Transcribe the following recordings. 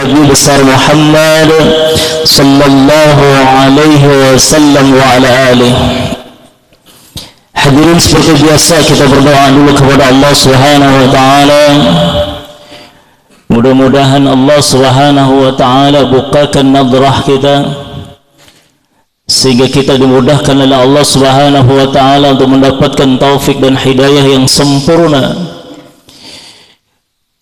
Nabi besar Muhammad sallallahu alaihi wasallam wa ala alihi. Hadirin, seperti biasa kita berdoa dulu kepada Allah Subhanahu wa taala. Mudah-mudahan Allah Subhanahu wa taala bukakan nadrah kita sehingga kita dimudahkan oleh Allah Subhanahu wa taala untuk mendapatkan taufik dan hidayah yang sempurna.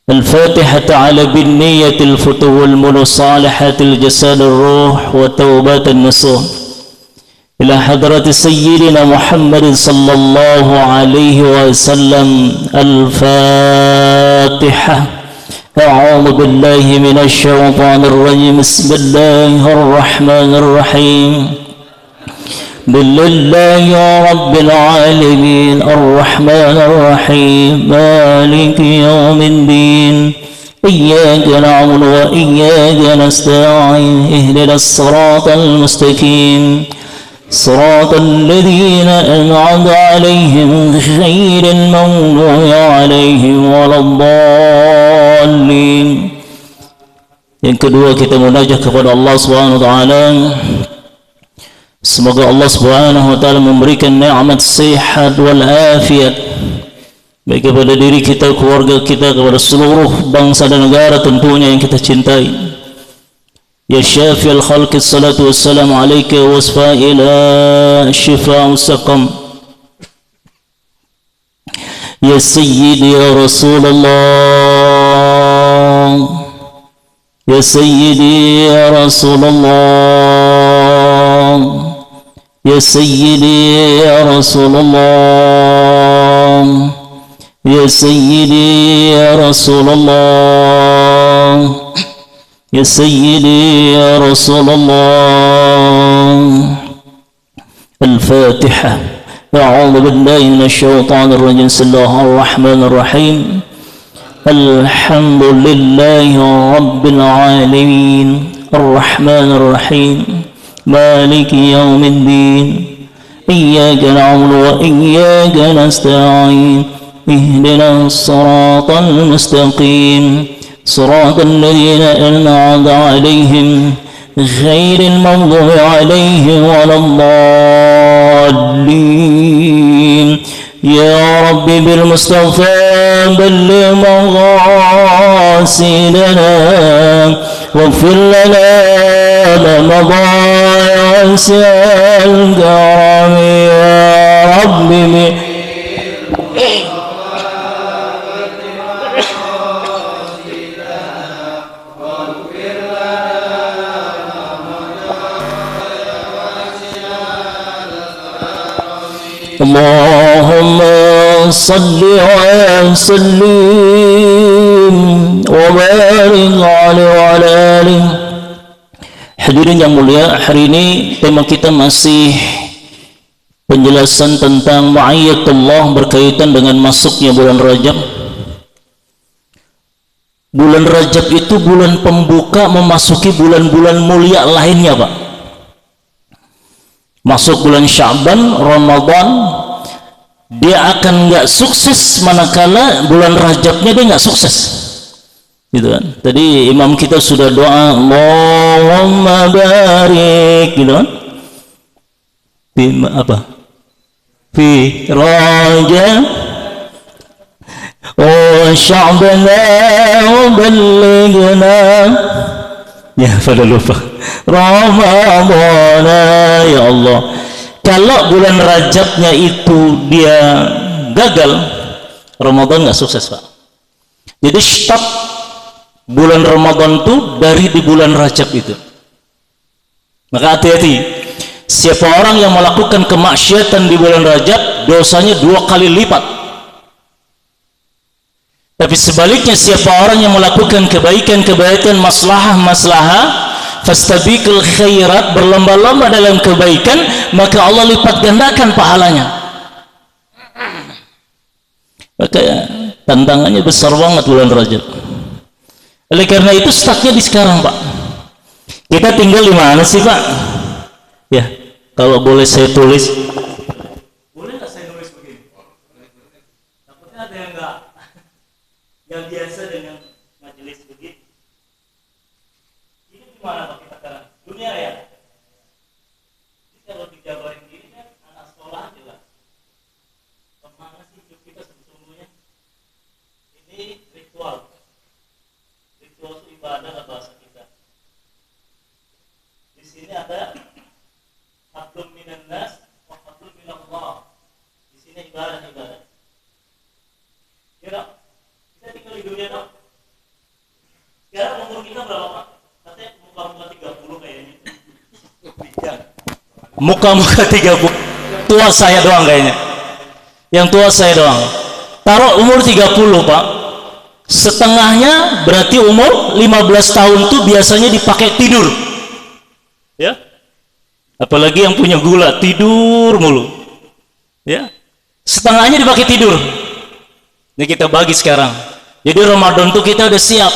Al-Fatihah ala bin niyatil futuh wal munusalihatil jasadil ruh wa taubatin nusuh ila hadrati sayyidina Muhammad sallallahu alaihi wasallam. Al-Fatihah. A'udzu billahi minasy syaithanir rajim. Bismillahir rahmanir rahim. Billahi rabbil alamin arrahmanir rahim maliki yaumiddin iyyaka na'budu wa iyyaka nasta'in ihdinas siratal mustaqim siratal ladzina an'amta 'alaihim ghairil maghdubi 'alaihim waladdallin. Yang kedua, kita munajat kepada Allah Subhanahu wa taala. Semoga Allah Subhanahu wa taala memberikan nikmat sehat wal afiat baik kepada diri kita, keluarga kita, kepada seluruh bangsa dan negara tentunya yang kita cintai. Ya Syafi'al khalqi salatu wassalamu alayka wasfa ila shifa saqam. Ya Sayyidi ya Rasulullah. Ya Sayyidi ya Rasulullah. Ya Sayyidi ya Rasulullah. Ya Sayyidi ya Rasulullah. Ya Sayyidi ya Rasulullah. Al-Fatihah. A'udzu billahi minasy syaithanir rajim. Bismillahir rahmanir rahim. Alhamdulillahi rabbil alamin. Ar-Rahmanir rahim. مالك يوم الدين إياك نعبد وإياك نستعين اهدنا الصراط المستقيم صراط الذين أنعمت عليهم غير المغضوب عليهم ولا الضالين. يا ربي بالمصطفى بلغ مقاصدنا واغفر لنا رمضان الكرم يا ربي. اللهم صل وسلم وبارك عليه وعلى آله. Hadirin yang mulia, hari ini tema kita masih penjelasan tentang ma'iyatullah berkaitan dengan masuknya bulan Rajab. Bulan Rajab itu bulan pembuka memasuki bulan-bulan mulia lainnya, Pak. Masuk bulan Sya'ban, Ramadan, dia akan nggak sukses manakala bulan Rajabnya dia nggak sukses. Gitu kan. Tadi imam kita sudah doa Allahumma barik, gitu kan. Fi Rajab wa Sya'bana wa ballighna. Ya, pada lupa Ramadhan. Ya Allah, kalau bulan Rajabnya itu dia gagal, Ramadan nggak sukses, Pak. Jadi stop bulan Ramadan itu dari di bulan Rajab itu. Maka hati-hati, siapa orang yang melakukan kemaksiatan di bulan Rajab, dosanya 2 kali lipat. Tapi sebaliknya, siapa orang yang melakukan kebaikan-kebaikan, maslahah-maslahah, fastabiqul khairat, berlomba-lomba dalam kebaikan, maka Allah lipat gandakan pahalanya. Maka tantangannya besar banget bulan Rajab. Oleh karena itu startnya di sekarang, Pak. Kita tinggal di mana sih, Pak? Ya, kalau boleh saya tulis. Boleh nggak saya nulis begini? Takutnya ada yang nggak, yang biasa dengan majelis begini. Gimana Pak kita sekarang? Dunia ya. Jadi kalau dijabarin gini kan anak sekolah aja lah. Kemana sih hidup kita sesungguhnya? Ini ritual. Ritual itu ibadah lah bahasa kita. Di sini ada hablum minan nas wa hablum minallah. Di sini ibadah. Kira kita tinggal di dunia dong. Sekarang umur kita berapa Pak? Katanya muka-muka 30 kayaknya. Muka-muka 30. Tua saya doang kayaknya. Yang tua saya doang. Taruh umur 30 Pak. Setengahnya berarti umur 15 tahun tuh biasanya dipakai tidur. Ya. Apalagi yang punya gula, tidur mulu. Ya. Setengahnya dipakai tidur. Ini kita bagi sekarang. Jadi Ramadan tuh kita udah siap.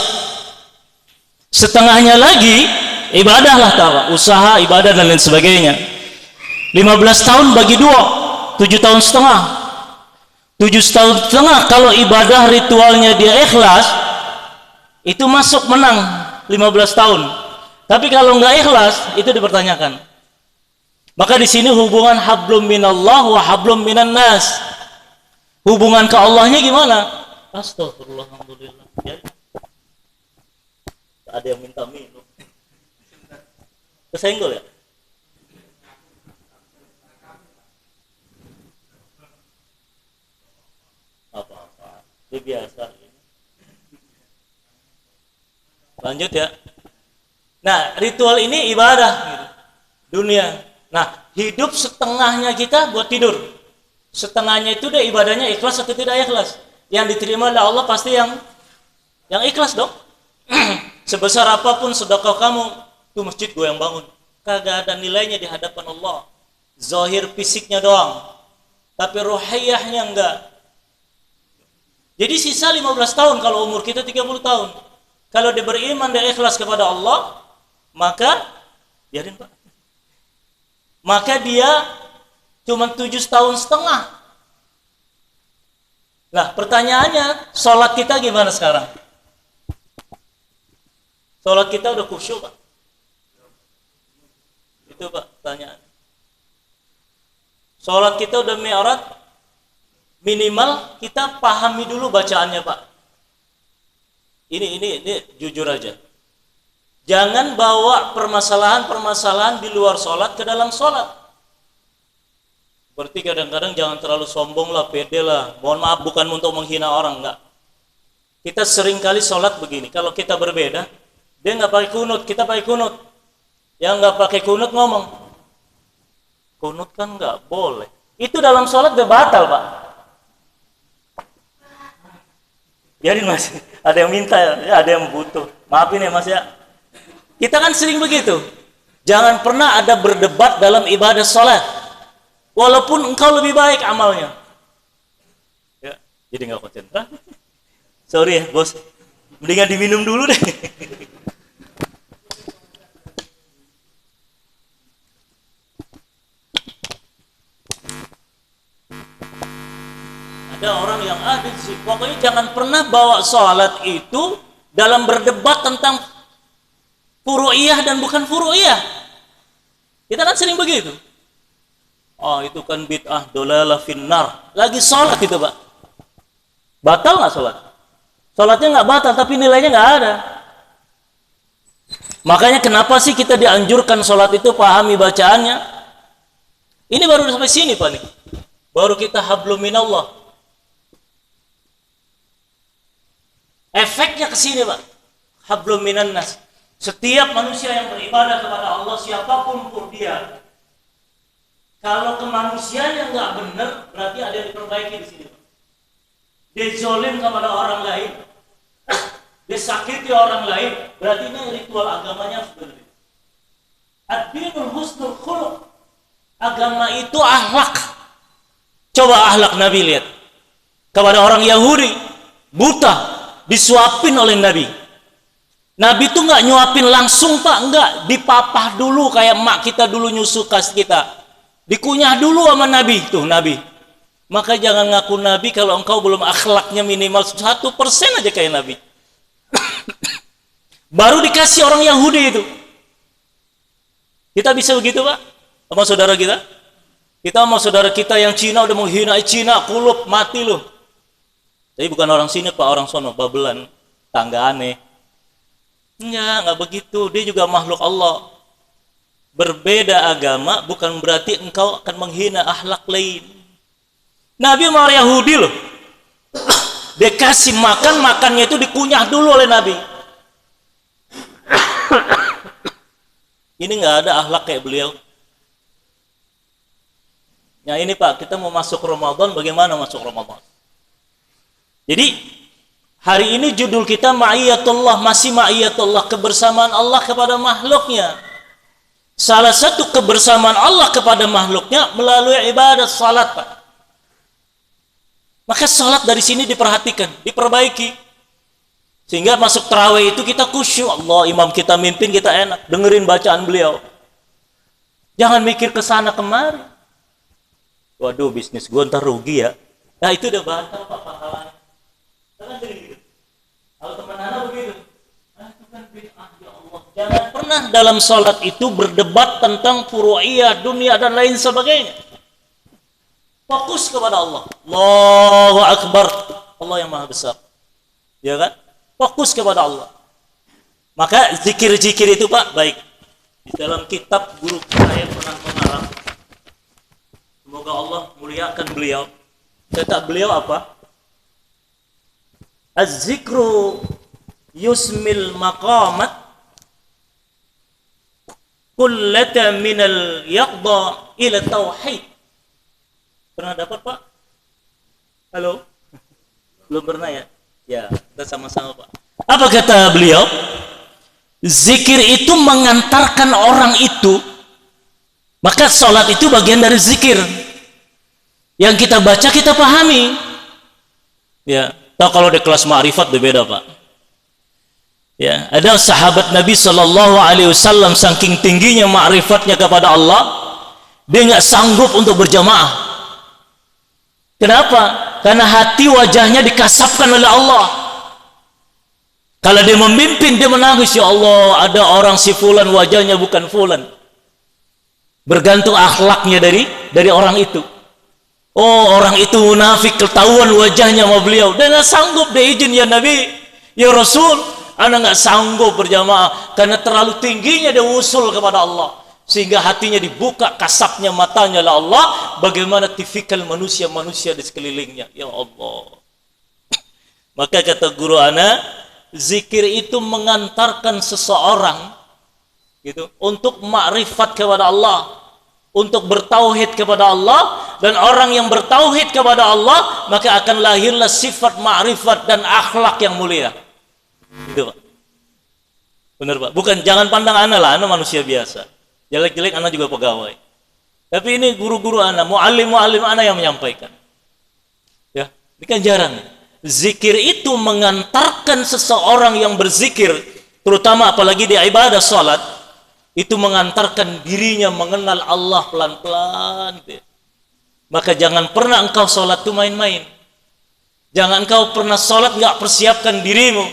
Setengahnya lagi ibadah lah, usaha, ibadah dan lain sebagainya. 15 tahun bagi 2, 7 tahun setengah. 7 tahun setengah kalau ibadah ritualnya dia ikhlas, itu masuk menang 15 tahun. Tapi kalau nggak ikhlas, itu dipertanyakan. Maka di sini hubungan hablum minallah wa hablum minan nas. Hubungan ke Allahnya gimana? Astagfirullah, alhamdulillah. Ya. Ada yang minta minum. Kesenggol ya? Apa-apa. Itu biasa. Lanjut ya. Nah, ritual ini ibadah gitu. Dunia. Nah, hidup setengahnya kita buat tidur. Setengahnya itu deh ibadahnya ikhlas atau tidak ikhlas. Yang diterima oleh Allah pasti yang ikhlas dong. Sebesar apapun sedekah kamu, itu masjid gue yang bangun. Kagak ada nilainya di hadapan Allah. Zahir fisiknya doang. Tapi ruhiyahnya enggak. Jadi sisa 15 tahun kalau umur kita 30 tahun. Kalau dia beriman dan ikhlas kepada Allah, maka biarin Pak. Maka dia cuma 7 tahun setengah. Nah, pertanyaannya, sholat kita gimana sekarang? Sholat kita udah khusyuk Pak? Itu Pak pertanyaan. Sholat kita udah mi'rat? Minimal kita pahami dulu bacaannya Pak. Ini jujur aja. Jangan bawa permasalahan-permasalahan di luar sholat ke dalam sholat. Berarti kadang-kadang jangan terlalu sombong lah, pede lah. Mohon maaf, bukan untuk menghina orang, enggak. Kita sering kali sholat begini. Kalau kita berbeda, dia nggak pakai kunut, kita pakai kunut. Yang nggak pakai kunut ngomong, kunut kan nggak boleh. Itu dalam sholat udah batal Pak. Biarin Mas, ada yang minta, ya, ada yang butuh. Maafin ya Mas ya. Kita kan sering begitu. Jangan pernah ada berdebat dalam ibadah sholat. Walaupun engkau lebih baik amalnya. Ya, jadi nggak konsentrasi. Sorry ya bos, mendingan diminum dulu deh. Ada orang yang ada sih, pokoknya jangan pernah bawa sholat itu dalam berdebat tentang furu'iyah dan bukan furu'iyah. Kita kan sering begitu. Oh itu kan bid'ah dolalah finnar. Lagi sholat itu Pak. Batal nggak sholat? Sholatnya nggak batal tapi nilainya nggak ada. Makanya kenapa sih kita dianjurkan sholat itu pahami bacaannya? Ini baru sampai sini Pak nih. Baru kita hablum minallah. Efeknya ke sini Pak. Hablum minan nas. Setiap manusia yang beribadah kepada Allah siapapun pun dia, kalau kemanusiaan nggak benar, berarti ada yang diperbaiki di sini. Dia zolim kepada orang lain, dia sakiti orang lain, berarti ini ritual agamanya harus benar. Ad-dinul husnul khuluq. Agama itu akhlak. Coba akhlak Nabi lihat. Kepada orang Yahudi, buta, disuapin oleh Nabi. Nabi tuh nggak nyuapin langsung Pak, nggak, dipapah dulu kayak emak kita dulu nyusu kas kita. Dikunyah dulu sama Nabi tuh Nabi. Maka jangan ngaku Nabi kalau engkau belum akhlaknya minimal 1% aja kayak Nabi. Baru dikasih orang Yahudi itu. Kita bisa begitu, Pak? Sama saudara kita? Kita sama saudara kita yang Cina udah menghina Cina, kulup, mati lu. Tapi bukan orang sini, Pak, orang sono, Babelan, tangga aneh. Enggak begitu. Dia juga makhluk Allah. Berbeda agama bukan berarti engkau akan menghina akhlak lain. Nabi sama orang Yahudi loh. Dia kasih makan, makannya itu dikunyah dulu oleh Nabi. Ini nggak ada akhlak kayak beliau. Nah ini Pak, kita mau masuk Ramadan, bagaimana masuk Ramadan? Jadi hari ini judul kita Ma'iyatullah, masih Ma'iyatullah, kebersamaan Allah kepada makhluknya. Salah satu kebersamaan Allah kepada makhluknya melalui ibadat salat, Pak. Maka salat dari sini diperhatikan, diperbaiki. Sehingga masuk tarawih itu kita khusyuk. Allah, imam kita mimpin, kita enak dengerin bacaan beliau. Jangan mikir ke sana kemari. Waduh, bisnis gua ntar rugi ya. Nah itu udah batal Pak pahalanya. Jangan jadi gitu. Kalau teman anak begitu. Itu kan bid'ah, ya Allah. Jangan pernah dalam sholat itu berdebat tentang furu'iyah, dunia dan lain sebagainya. Fokus kepada Allah. Allahu Akbar. Allah yang maha besar. Ya kan? Fokus kepada Allah. Maka zikir-zikir itu Pak, baik. Di dalam kitab guru saya pernah mengarang. Semoga Allah muliakan beliau. Kata beliau apa? Az-zikru yusmil maqamat kullata minal yaqda ila tauhid. Pernah dapat Pak? Halo? Belum pernah ya? Ya, kita sama-sama Pak. Apa kata beliau? Zikir itu mengantarkan orang itu. Maka sholat itu bagian dari zikir. Yang kita baca kita pahami. Ya, tahu kalau di kelas ma'rifat berbeda Pak. Ya, ada sahabat Nabi Shallallahu Alaihi Wasallam saking tingginya ma'rifatnya kepada Allah, dia nggak sanggup untuk berjamaah. Kenapa? Karena hati wajahnya dikasapkan oleh Allah. Kalau dia memimpin, dia menangis, ya Allah, ada orang si fulan wajahnya bukan fulan. Bergantung akhlaknya dari orang itu. Oh, orang itu munafik, ketahuan wajahnya sama beliau. Dia nggak sanggup, dia izin, ya Nabi, ya Rasul, ana nggak sanggup berjamaah karena terlalu tingginya dia usul kepada Allah. Sehingga hatinya dibuka, kasapnya matanya oleh Allah. Bagaimana tipikal manusia-manusia di sekelilingnya, ya Allah. Maka kata guru ana, zikir itu mengantarkan seseorang gitu untuk makrifat kepada Allah, untuk bertauhid kepada Allah. Dan orang yang bertauhid kepada Allah, maka akan lahirlah sifat makrifat dan akhlak yang mulia. Itu Pak. Benar Pak. Bukan, jangan pandang ana lah, ana manusia biasa. Jelek-jelek anak juga pegawai. Tapi ini guru-guru anak, muallim-muallim anak yang menyampaikan. Ya, ini kan jarang. Zikir itu mengantarkan seseorang yang berzikir, terutama apalagi di ibadah salat, itu mengantarkan dirinya mengenal Allah pelan-pelan. Maka jangan pernah engkau salat itu main-main. Jangan engkau pernah salat nggak persiapkan dirimu.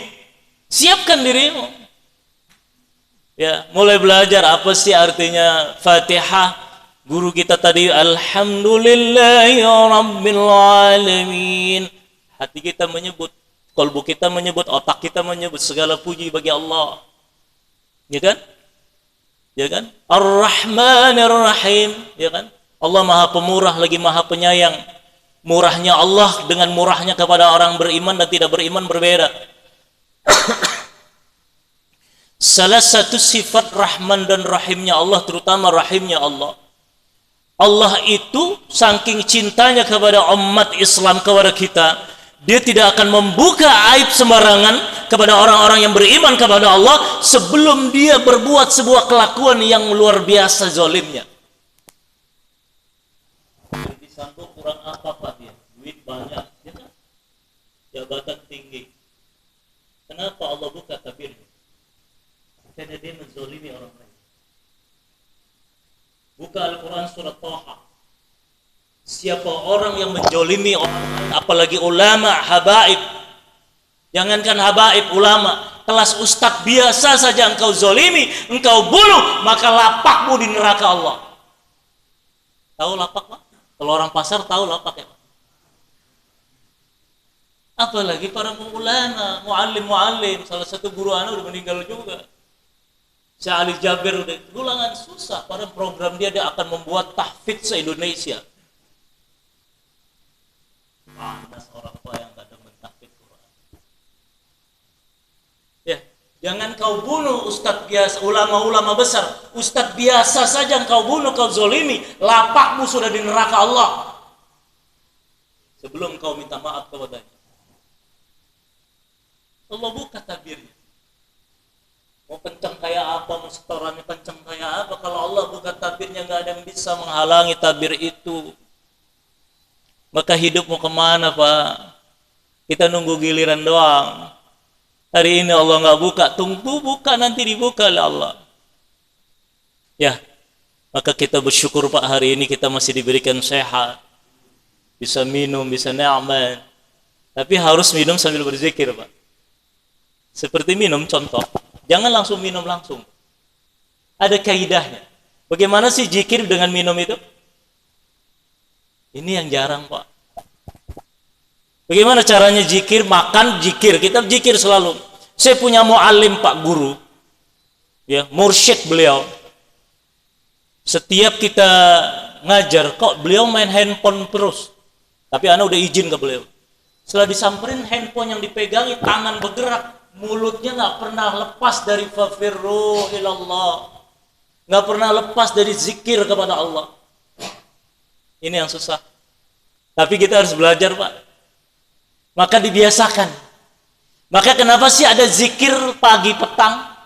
Siapkan dirimu. Ya, mulai belajar apa sih artinya Fatihah. Guru kita tadi, Alhamdulillahi Rabbil Alamin. Hati kita menyebut, kalbu kita menyebut, otak kita menyebut segala puji bagi Allah. Ya kan? Ya kan? Ar-Rahmanir Rahim. Ya kan? Allah Maha Pemurah lagi Maha Penyayang. Murahnya Allah dengan murahnya kepada orang beriman dan tidak beriman berbeda. Salah satu sifat Rahman dan Rahimnya Allah, terutama Rahimnya Allah, Allah itu saking cintanya kepada umat Islam, kepada kita, dia tidak akan membuka aib sembarangan kepada orang-orang yang beriman kepada Allah sebelum dia berbuat sebuah kelakuan yang luar biasa zalimnya. Jadi sampo kurang apa Pak dia? Duit banyak, ya kan? Jabatan tinggi. Kenapa Allah buka tabirnya? Karena dia menzalimi orang lain. Buka Al-Quran surat Taha. Siapa orang yang menzalimi orang lain, apalagi ulama, habaib. Jangankan habaib, ulama. kelas ustadz biasa saja engkau zolimi, engkau bunuh, maka lapakmu di neraka Allah. Tahu lapak Pak? Kalau orang pasar tahu lapak ya Pak? Apalagi para ulama, muallim, salah satu guru anak udah meninggal juga. Syekh Ali Jabir udah ulangan susah, pada program dia akan membuat tahfidz se-Indonesia. Panas orang tua yang kadang mentahfidz Quran. Ya, jangan kau bunuh ustadz biasa, ulama-ulama besar. Ustadz biasa saja kau bunuh, kau zolimi, lapakmu sudah di neraka Allah. Sebelum kau minta maaf kepadanya. Allah buka tabirnya. Mau kencang kayak apa, mau setorannya kencang kayak apa, kalau Allah buka tabirnya nggak ada yang bisa menghalangi tabir itu. Maka hidup mau kemana Pak? Kita nunggu giliran doang. Hari ini Allah nggak buka, tunggu buka, nanti dibuka oleh Allah. Ya, maka kita bersyukur Pak, hari ini kita masih diberikan sehat, bisa minum, bisa nyaman. Tapi harus minum sambil berzikir Pak. Seperti minum contoh. Jangan langsung minum langsung. Ada kaidahnya. Bagaimana sih zikir dengan minum itu? Ini yang jarang Pak. Bagaimana caranya zikir? Makan zikir. Kita zikir selalu. Saya punya muallim Pak, guru. Ya, mursyid beliau. Setiap kita ngajar, kok beliau main handphone terus. Tapi ana udah izin ke beliau. Setelah disamperin, handphone yang dipegangi, tangan bergerak. Mulutnya nggak pernah lepas dari fafirru ilallah, nggak pernah lepas dari zikir kepada Allah. Ini yang susah. Tapi kita harus belajar Pak. Maka dibiasakan. Maka kenapa sih ada zikir pagi petang?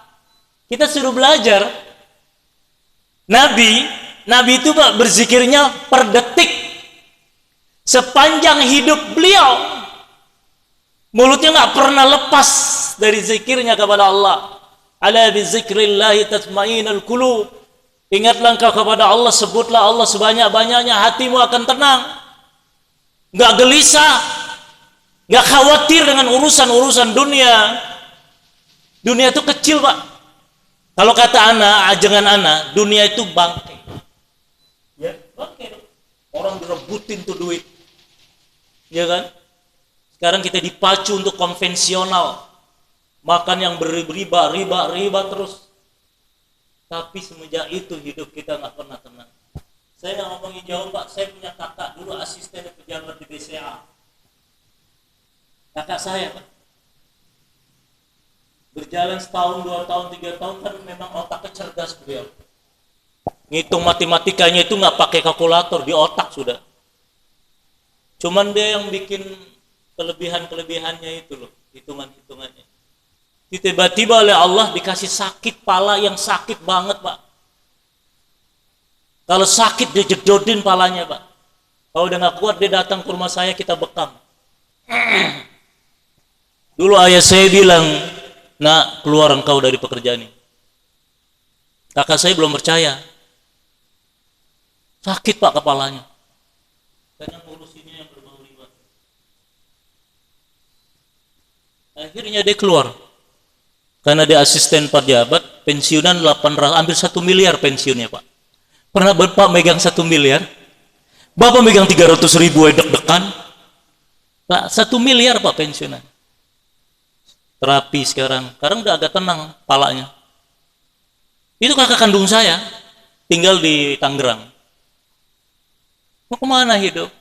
Kita suruh belajar. Nabi itu Pak berzikirnya per detik. Sepanjang hidup beliau, mulutnya nggak pernah lepas dari zikirnya kepada Allah. Ala bi zikrillahi tatma'innul qulub. Ingatlah engkau kepada Allah, sebutlah Allah sebanyak-banyaknya, hatimu akan tenang. Nggak gelisah, nggak khawatir dengan urusan-urusan dunia. Dunia itu kecil Pak. Kalau kata anak, ajangan anak, dunia itu bangkai. Ya, bangkai. Orang direbutin tuh duit. Ya kan? Sekarang kita dipacu untuk konvensional, makan yang riba terus. Tapi semenjak itu hidup kita nggak pernah tenang. Saya nggak ngomongin jauh Pak, saya punya kakak dulu asisten pejabat di BCA. Kakak saya Pak, berjalan setahun, 2 tahun, 3 tahun kan memang otaknya cerdas beliau. Ngitung matematikanya itu nggak pakai kalkulator, di otak sudah. Cuman dia yang bikin kelebihan-kelebihannya itu loh, hitungan-hitungannya. Tiba-tiba oleh Allah dikasih sakit pala yang sakit banget Pak. Kalau sakit dia jedodin palanya Pak. Kalau udah gak kuat dia datang ke rumah saya, kita bekam. Dulu ayah saya bilang, nak keluar engkau dari pekerjaan ini. Kakak saya belum percaya. Sakit Pak kepalanya. Karena ngurusinnya yang berbau riba. Akhirnya dia keluar. Karena dia asisten pejabat, pensiunan 800, hampir 1 miliar pensiunnya Pak. Pernah Bapak megang 1 miliar? Bapak megang 300.000 deg-degan? Pak, 1 miliar Pak pensiunan. Terapi sekarang udah agak tenang palanya. Itu kakak kandung saya, tinggal di Tangerang. Mau kemana hidup?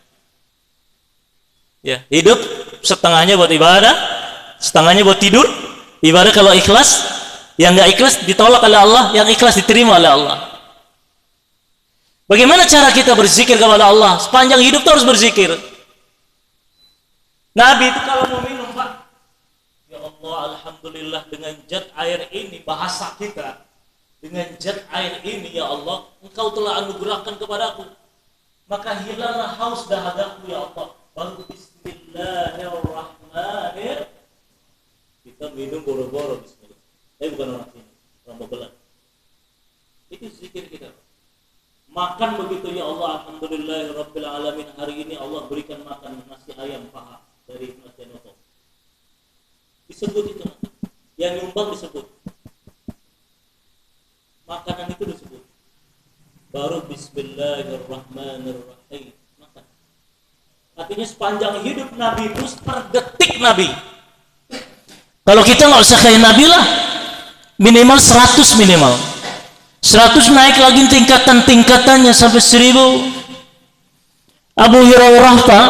Ya, hidup setengahnya buat ibadah, setengahnya buat tidur. Ibadah kalau ikhlas, yang nggak ikhlas ditolak oleh Allah, yang ikhlas diterima oleh Allah. Bagaimana cara kita berzikir kepada Allah? Sepanjang hidup itu harus berzikir. Nabi itu kalau mau minum Pak, ya Allah, alhamdulillah dengan zat air ini, bahasa kita, dengan zat air ini ya Allah, Engkau telah anugerahkan kepadaku, maka hilanglah haus dahagaku ya Allah. Baru bismillahirrahmanirrahim kita minum boro-boro bismillah. Bukan orang sini, orang Babelan. Itu zikir kita. Makan begitu ya Allah, alhamdulillahirabbil alamin, hari ini Allah berikan makan nasi ayam paha dari Mas Janoto. Disebut itu. yang nyumbang disebut, makanan itu disebut, baru Bismillahirrahmanirrahim makan. Artinya sepanjang hidup Nabi itu per detik Nabi. Kalau kita nggak usah kayak Nabi lah, minimal 100 minimal. 100 naik lagi tingkatannya sampai 1000. Abu Hurairah Pak,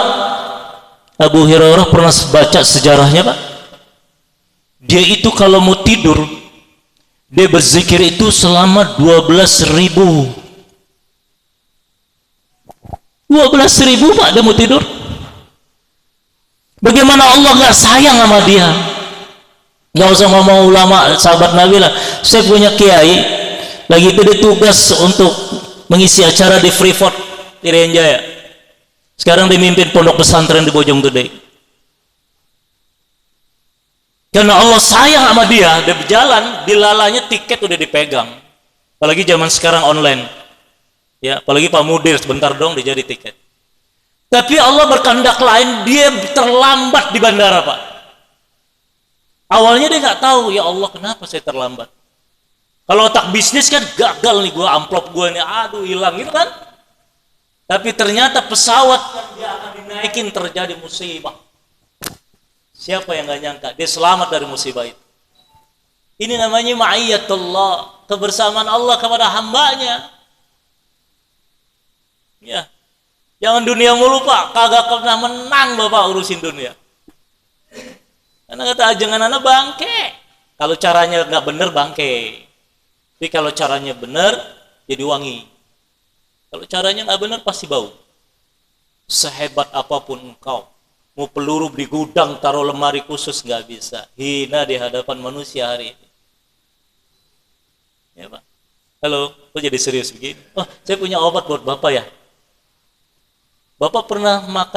Abu Hurairah pernah baca sejarahnya Pak. Dia itu kalau mau tidur, dia berzikir itu selama 12.000. 12.000 Pak dia mau tidur. Bagaimana Allah nggak sayang sama dia? Nggak usah ngomong ulama sahabat Nabi lah. Saya punya kiai lagi itu ditugas untuk mengisi acara di Freeport Irian Jaya. Sekarang dimimpin pondok pesantren di Bojonggede. Karena Allah sayang sama dia berjalan, dilalanya tiket udah dipegang. Apalagi zaman sekarang online. Ya, apalagi Pak Mudir sebentar dong dijadi tiket. Tapi Allah berkehendak lain, dia terlambat di bandara Pak. Awalnya dia nggak tahu, ya Allah kenapa saya terlambat. Kalau otak bisnis kan gagal nih, gua amplop gua nih, aduh hilang gitu kan. Tapi ternyata pesawat yang dia akan dinaikin terjadi musibah. Siapa yang nggak nyangka dia selamat dari musibah itu. Ini namanya ma'iyatullah, kebersamaan Allah kepada hambanya. Ya. Jangan dunia mulu Pak, kagak pernah menang Bapak urusin dunia. Karena kata jangan anak bangke. Kalau caranya nggak bener bangke. Tapi kalau caranya bener jadi wangi. Kalau caranya nggak bener pasti bau. Sehebat apapun engkau, mau peluru di gudang taruh lemari khusus nggak bisa. Hina di hadapan manusia hari ini. Ya Pak. Halo, kok jadi serius begini? Oh, saya punya obat buat Bapak ya. Bapak pernah makan